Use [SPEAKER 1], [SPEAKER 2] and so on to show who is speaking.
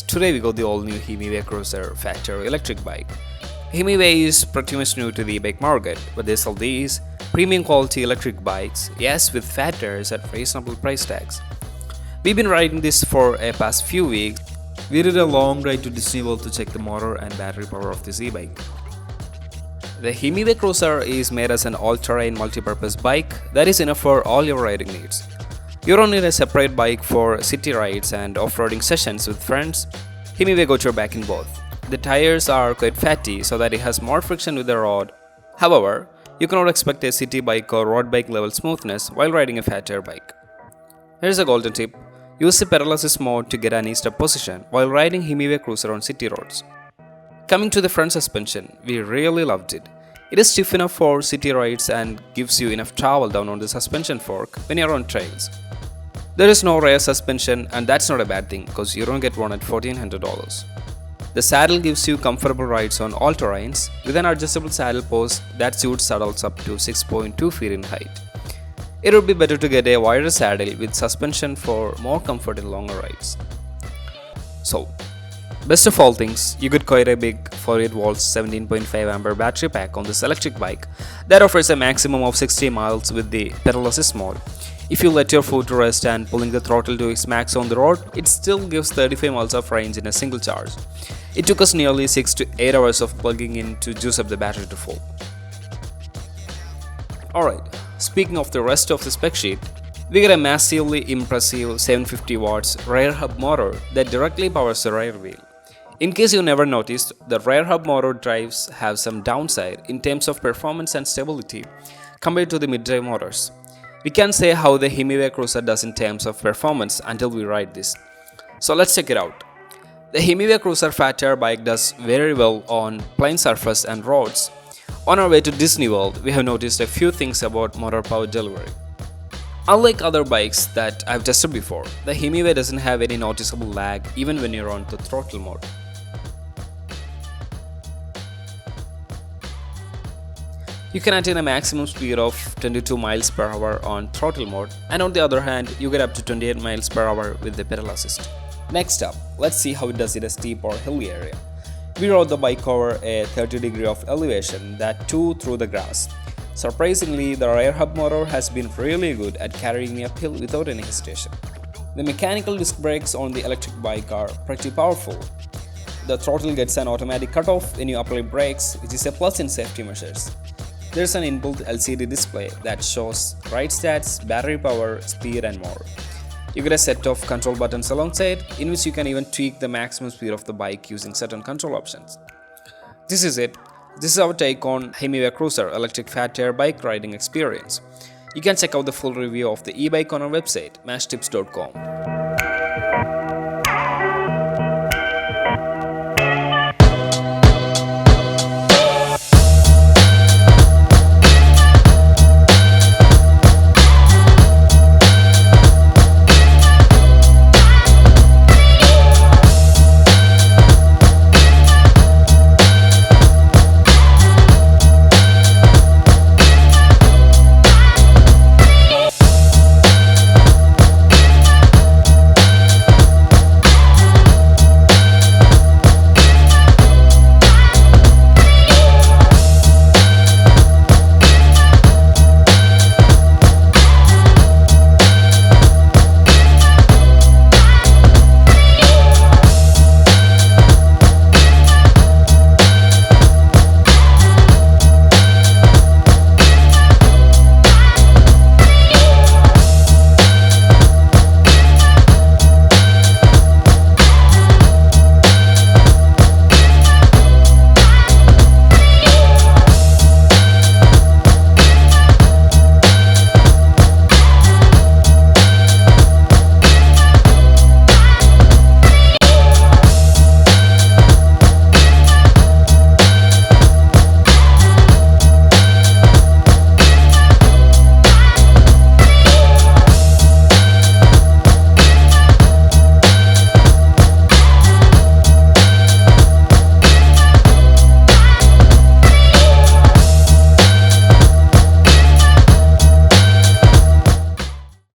[SPEAKER 1] today we got the all-new Himiway Cruiser factory electric bike. Himiway is pretty much new to the e-bike market, but they sell these premium quality electric bikes, yes, with fat tires at reasonable price tags. We've been riding this for a past few weeks. We did a long ride to Disney World to check the motor and battery power of this e-bike. The Himiway Cruiser is made as an all-terrain multi-purpose bike that is enough for all your riding needs. You don't need a separate bike for city rides and off-roading sessions with friends. Himiway got your back in both. The tires are quite fatty so that it has more friction with the road. However, you cannot expect a city bike or road bike level smoothness while riding a fat tire bike. Here's a golden tip. Use the pedal assist mode to get an eased-up position while riding Himiway Cruiser on city roads. Coming to the front suspension, we really loved it. It is stiff enough for city rides and gives you enough travel down on the suspension fork when you're on trails. There is no rear suspension, and that's not a bad thing because you don't get one at $1,400. The saddle gives you comfortable rides on all terrains with an adjustable saddle post that suits saddles up to 6.2 feet in height. It would be better to get a wider saddle with suspension for more comfort in longer rides. So, best of all things, you get quite a big 48 volts 17.5 ampere battery pack on this electric bike that offers a maximum of 60 miles with the pedal assist mode. If you let your foot rest and pulling the throttle to its max on the road, it still gives 35 miles of range in a single charge. It took us nearly 6 to 8 hours of plugging in to juice up the battery to full. Alright, speaking of the rest of the spec sheet, we get a massively impressive 750 watts rear hub motor that directly powers the rear wheel. In case you never noticed, the rear hub motor drives have some downside in terms of performance and stability compared to the mid-drive motors. We can't say how the Himiway Cruiser does in terms of performance until we ride this. So let's check it out. The Himiway Cruiser fat tire bike does very well on plain surface and roads. On our way to Disney World, we have noticed a few things about motor power delivery. Unlike other bikes that I've tested before, the Himiway doesn't have any noticeable lag even when you're on the throttle mode. You can attain a maximum speed of 22 miles per hour on throttle mode, and on the other hand, you get up to 28 miles per hour with the pedal assist. Next up, let's see how it does in a steep or hilly area. We rode the bike over a 30 degree of elevation, that too through the grass. Surprisingly, the rear hub motor has been really good at carrying me uphill without any hesitation. The mechanical disc brakes on the electric bike are pretty powerful. The throttle gets an automatic cutoff when you apply brakes, which is a plus in safety measures. There's an inbuilt LCD display that shows ride stats, battery power, speed and more. You get a set of control buttons alongside, in which you can even tweak the maximum speed of the bike using certain control options. This is it. This is our take on Himiway Cruiser electric fat tire bike riding experience. You can check out the full review of the e-bike on our website, mashtips.com.